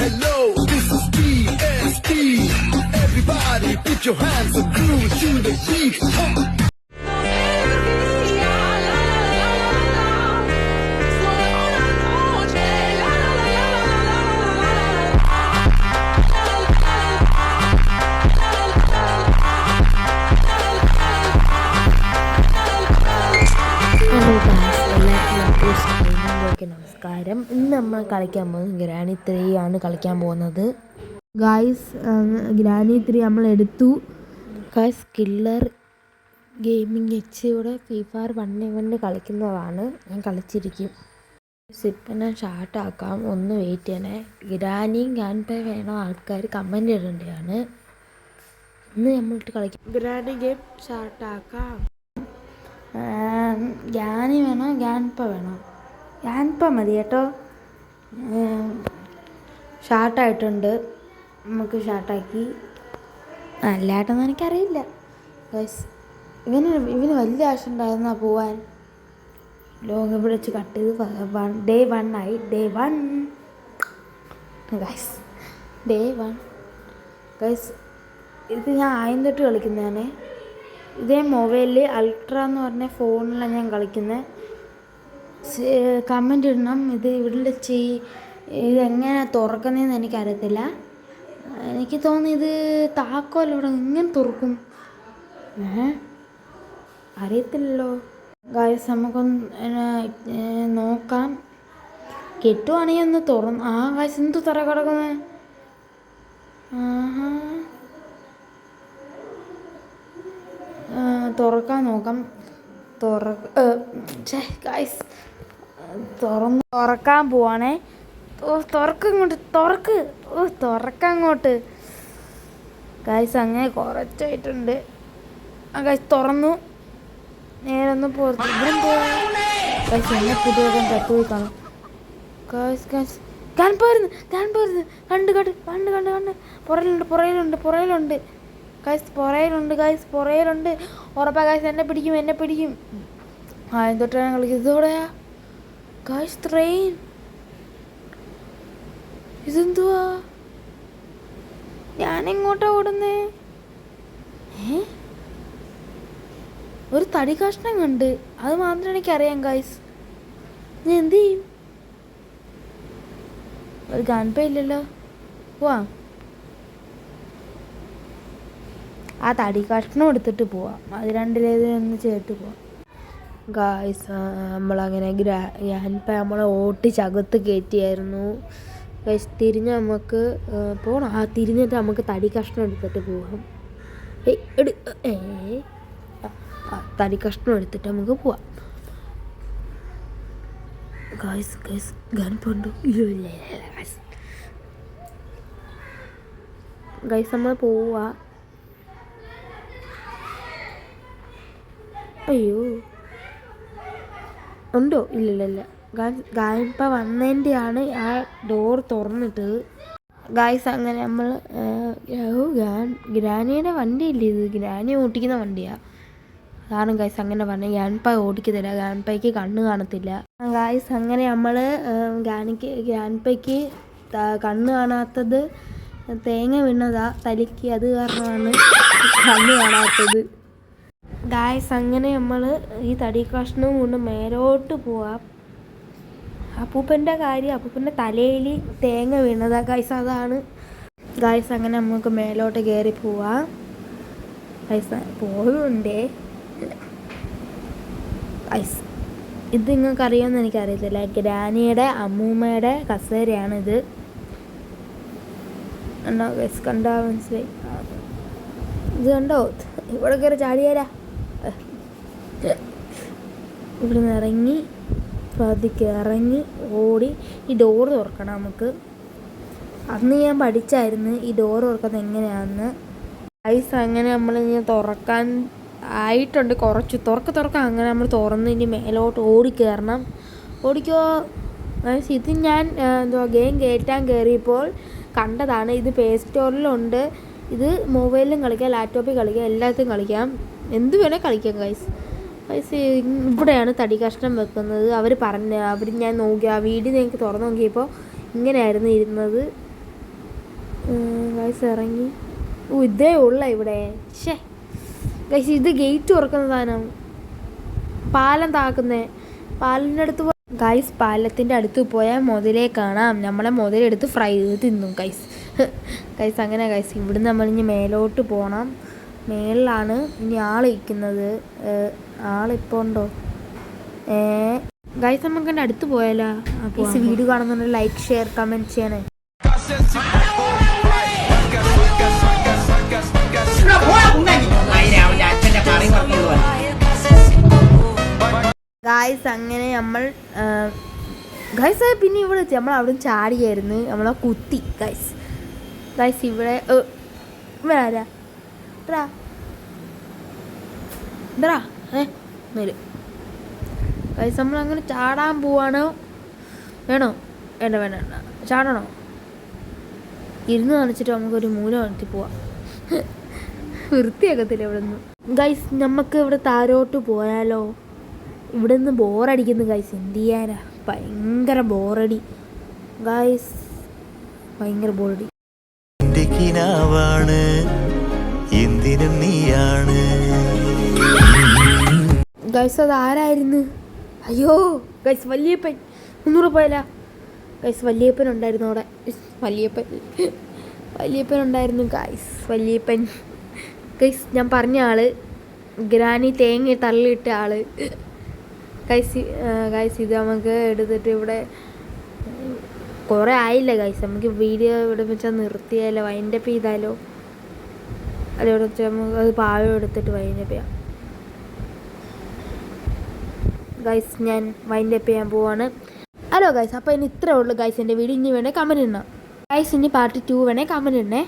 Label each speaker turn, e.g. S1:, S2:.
S1: hello, this is TST. Everybody put your hands up, groove to the beat.
S2: നമസ്കാരം. ഇന്ന് നമ്മൾ കളിക്കാൻ പോകുന്നത് ഗ്രാനി 3 ആണ് കളിക്കാൻ പോകുന്നത് ഗായ്സ്. ഗ്രാനി 3 നമ്മൾ എടുത്തു ഗായ്സ്. കില്ലർ ഗെയിമിംഗ് എച്ചിയുടെ ഫ്രീ ഫയർ 1v1 കളിക്കുന്നതാണ്. ഞാൻ കളിച്ചിരിക്കും. ഇപ്പം ഞാൻ ഷാർട്ടാക്കാം, ഒന്ന് വെയിറ്റ് ചെയ്യണേ. ഗ്രാനിയും ഗ്രാൻഡ് വേണോ ആൾക്കാർ കമൻറ്റ് ഇടേണ്ടതാണ്. ഇന്ന് നമ്മളിട്ട് കളിക്കാം. ഗ്രാനി ഗെയിം ഷാർട്ടാക്കാം. ഗ്രാനി വേണോ ഗ്രാൻഡ് വേണോ? ഗ്രാൻഡ് മതി കേട്ടോ. ഷാർട്ടായിട്ടുണ്ട്, നമുക്ക് ഷാർട്ടാക്കി. നല്ലതായിട്ടൊന്നും എനിക്കറിയില്ല ഗൈസ്. ഇവന് വലിയ ആശ ഉണ്ടായിരുന്നാ പോവാൻ. ലോങ് ഇവിടെ വെച്ച് കട്ട് ചെയ്ത് ഡേ 1 ആയി. Day 1 guys, day 1 guys. ഇത് ഞാൻ ആദ്യം തൊട്ട് കളിക്കുന്നതാണ്. ഇതേ മൊബൈലിൽ അൾട്ര എന്ന് പറഞ്ഞ ഫോണിലാണ് ഞാൻ കളിക്കുന്നത്. കമൻ്റ് ഇടണം. ഇത് ഇവിടെ ഇതെങ്ങനെ തുറക്കുന്നതെന്ന് എനിക്കറിയത്തില്ല. എനിക്ക് തോന്നി ഇത് താക്കോൽ ഇവിടെ ഇങ്ങനെ തുറക്കും. അറിയത്തില്ലല്ലോ ഗായ്സ്. നമുക്കൊന്ന് നോക്കാം. കെട്ടുവാണെങ്കിൽ ഒന്ന് തുറന്ന്. ഗായ്സ്, എന്ത് തുറ കിടക്കുന്നത്? തുറക്കാൻ നോക്കാം. ഗായ്സ്, തുറക്കാൻ പോവാണേ. തുറക്കങ്ങോട്ട്, തുറക്കങ്ങോട്ട് ഗായ്സ്. അങ്ങനെ കുറച്ചായിട്ടുണ്ട്. ഗായ്സ് തുറന്നു. നേരെ ഒന്ന് പുറത്ത് ഇതിലും പോവാ ഗായ്സ്. എന്നെ പുതിയ തട്ടുപോയി കാണും ഗായ്സ്. ഗായ്സ് കാണുന്നു. കണ്ട് പുറയിലുണ്ട് ഗായ്സ്. പുറയിലുണ്ട്. ഉറപ്പാ ഗായ്സ്. എന്നെ പിടിക്കും. എന്തൊട്ടാണ് കളിക്കുന്നത്? ഇതോടെയാ ഗായ്സ് ട്രെയിൻ. ഇതെന്തുവാ? ഞാനെങ്ങോട്ടാ ഓടുന്നേ? ഒരു തടി കഷ്ണം കണ്ട്, അത് മാത്രം എനിക്കറിയാം ഗായ്സ്. ഞാൻ എന്ത് ചെയ്യും? ഒരു ഗൺപേ ഇല്ലല്ലോ. പോവാം. ആ തടി കഷ്ണം എടുത്തിട്ട് പോവാം. അത് രണ്ടിലേതൊന്ന് ചേർത്ത് പോവാം ഗായ്സ്. നമ്മളങ്ങനെ നമ്മളെ ഓട്ടിച്ചകത്ത് കയറ്റിയായിരുന്നു ഗായ്സ്. തിരിഞ്ഞ് നമുക്ക് പോകണം. തിരിഞ്ഞിട്ട് നമുക്ക് തടി കഷ്ണം എടുത്തിട്ട് പോവാം. തടി കഷ്ണം എടുത്തിട്ട് നമുക്ക് പോവാം ഗായ്സ്. ഗൺപുണ്ടോ? ഇല്ല ഗായ്സ്. നമ്മൾ പോവാ. അയ്യോ, ഉണ്ടോ? ഇല്ല. ഗായപ്പ വന്നതിൻ്റെയാണ് ആ ഡോർ തുറന്നിട്ടത് ഗായ്സ്. അങ്ങനെ നമ്മൾ ഗ്രാനിയുടെ വണ്ടിയില്ലേ ഇത്? ഗ്രാനി ഓടിക്കുന്ന വണ്ടിയാണ്. അതാണ് ഗായ്സ് അങ്ങനെ പറഞ്ഞത്. ഗ്രാൻഡ്പ ഓടിക്കത്തില്ല, ഗ്രാൻഡ്പയ്ക്ക് കണ്ണ് കാണത്തില്ല ഗായ്സ്. അങ്ങനെ നമ്മൾ ഗ്രാൻഡ്പയ്ക്ക് കണ്ണ് കാണാത്തത് തേങ്ങ വീണതാ തലിക്ക്. അത് കാരണമാണ് കണ്ണ് കാണാത്തത് ഗായ്സ്. അങ്ങനെ നമ്മൾ ഈ തടി കഷ്ണവും കൊണ്ട് മേലോട്ട് പോവാം. അപ്പൂപ്പൻ്റെ തലയിൽ തേങ്ങ വീണതാ ഗായ്സ്. അതാണ് ഗായ്സ്. അങ്ങനെ നമുക്ക് മേലോട്ട് കയറി പോവാം ഗായ്സ്. പോകുന്നുണ്ടേ ഗായ്സ്. ഇത് നിങ്ങൾക്ക് അറിയുമെന്ന് എനിക്കറിയത്തില്ല. ഗ്രാനിയുടെ അമ്മൂമ്മയുടെ കസേരയാണിത്. കണ്ടോ ഗായ്സ്? കണ്ടാ മനസ്സിലായി? ഇത് കണ്ടോ? ഇവിടെ കയറി ചാടിയാരാ? ഇവിടുന്ന് ഇറങ്ങി പതുക്കെ ഇറങ്ങി ഓടി ഈ ഡോറ് തുറക്കണം നമുക്ക്. അന്ന് ഞാൻ പഠിച്ചായിരുന്നു ഈ ഡോറ് തുറക്കുന്നത് എങ്ങനെയാണെന്ന് ഗായ്സ്. അങ്ങനെ നമ്മൾ ഇനി തുറക്കാൻ ആയിട്ടുണ്ട് കുറച്ച്. തുറക്കാം. അങ്ങനെ നമ്മൾ തുറന്ന് ഇനി മേലോട്ട് ഓടിക്കയറണം. ഓടിക്കോ ഗായ്സ്. ഇത് ഞാൻ ഗെയിം കയറ്റാൻ കയറിയപ്പോൾ കണ്ടതാണ്. ഇത് പ്ലേ സ്റ്റോറിലുണ്ട്. ഇത് മൊബൈലിലും കളിക്കാം, ലാപ്ടോപ്പിൽ കളിക്കാം, എല്ലാത്തിലും കളിക്കാം. എന്ത് വേണേൽ കളിക്കാം ഗൈസ്. ഇവിടെയാണ് തടി കഷ്ണം വെക്കുന്നത്. അവർ ഞാൻ നോക്കി ആ വീഡിയോ നിങ്ങൾക്ക് തുറന്നു നോക്കിയപ്പോൾ ഇങ്ങനെയായിരുന്നു ഇരുന്നത്. ഗൈസ് ഇറങ്ങി. ഇതേ ഉള്ള ഇവിടെ. ഷേ ഗൈസ്, ഇത് ഗേറ്റ് തുറക്കുന്ന സാധനം. പാലം താക്കുന്നേ. പാലിൻ്റെ അടുത്ത് ഗൈസ്, പാലത്തിൻ്റെ അടുത്ത് പോയാൽ മുതലേ കാണാം. നമ്മളെ മുതലെടുത്ത് ഫ്രൈ ചെയ്ത് തിന്നും ഗൈസ്. ഗൈസ് അങ്ങനെ ഗൈസ്, ഇവിടുന്ന് നമ്മൾ ഇനി മേലോട്ട് പോകണം. മേളിലാണ് ഇനി ആളിരിക്കുന്നത്. ആളിപ്പോൾ ഉണ്ടോ? ഗൈസ് നമുക്ക് എൻ്റെ അടുത്ത് പോയാലോ? ഗൈസ് വീഡിയോ കാണുന്നുണ്ടെങ്കിൽ ലൈക്ക്, ഷെയർ, കമൻറ്റ് ചെയ്യണേ. ഗൈസ് അങ്ങനെ നമ്മൾ ഗൈസ് പിന്നെ ഇവിടെ നമ്മൾ അവിടെ ചാടിയായിരുന്നു. നമ്മളെ കുത്തി ഗൈസ്. ഗൈസ് ഇവിടെ വരാ വരും ഗൈസ്. നമ്മളങ്ങനെ ചാടാൻ പോവാണോ? വേണോ? വേണ്ട ചാടണോ? ഇരുന്ന് കാണിച്ചിട്ട് നമുക്കൊരു മൂല കാണിച്ച് പോവാം. വൃത്തിയാക്കത്തില്ല ഇവിടെ നിന്ന് ഗൈസ്. നമുക്ക് ഇവിടെ താരോട്ട് പോയാലോ? ഇവിടെ നിന്ന് ബോറടിക്കുന്നു ഗൈസ്. എന്ത് ചെയ്യാനാ, ഭയങ്കര ബോറടി ഗൈസ്, ഭയങ്കര ബോറടി. ഗൈസ് അതാരായിരുന്നു? അയ്യോ ഗൈസ്, വല്യപ്പൻ. 300 പോയല്ല ഗൈസ്. വല്യപ്പൻ ഉണ്ടായിരുന്നു അവിടെ. വല്യപ്പൻ ഉണ്ടായിരുന്നു ഗൈസ്. വല്യപ്പൻ ഗൈസ്, ഞാൻ പറഞ്ഞ ആള്, ഗ്രാനി തേങ്ങ തള്ളിയിട്ട ആള് ഗൈസ്. ഇത് നമുക്ക് എടുത്തിട്ട് ഇവിടെ കുറേ ആയില്ല ഗൈസ്. നമുക്ക് വീഡിയോ ഇവിടെ വെച്ചാൽ നിർത്തിയാലോ? വൈൻഡപ്പ് ചെയ്താലോ? അതോടെ വെച്ചാൽ നമുക്ക് അത് പാഴം എടുത്തിട്ട് വൈൻഡപ്പ് ചെയ്യാം ഗൈസ്. ഞാൻ വൈൻഡപ്പ് ചെയ്യാൻ പോവാണ്. ഹലോ ഗൈസ്, അപ്പോൾ ഇനി ഇത്രേ ഉള്ളൂ ഗൈസ് എൻ്റെ വീഡിയോ. ഇനി വേണേൽ കമൻറ്റ് ഇടണം ഗൈസ്. ഇനി പാർട്ട് 2 വേണേൽ കമൻറ്റ് ഇടണേ.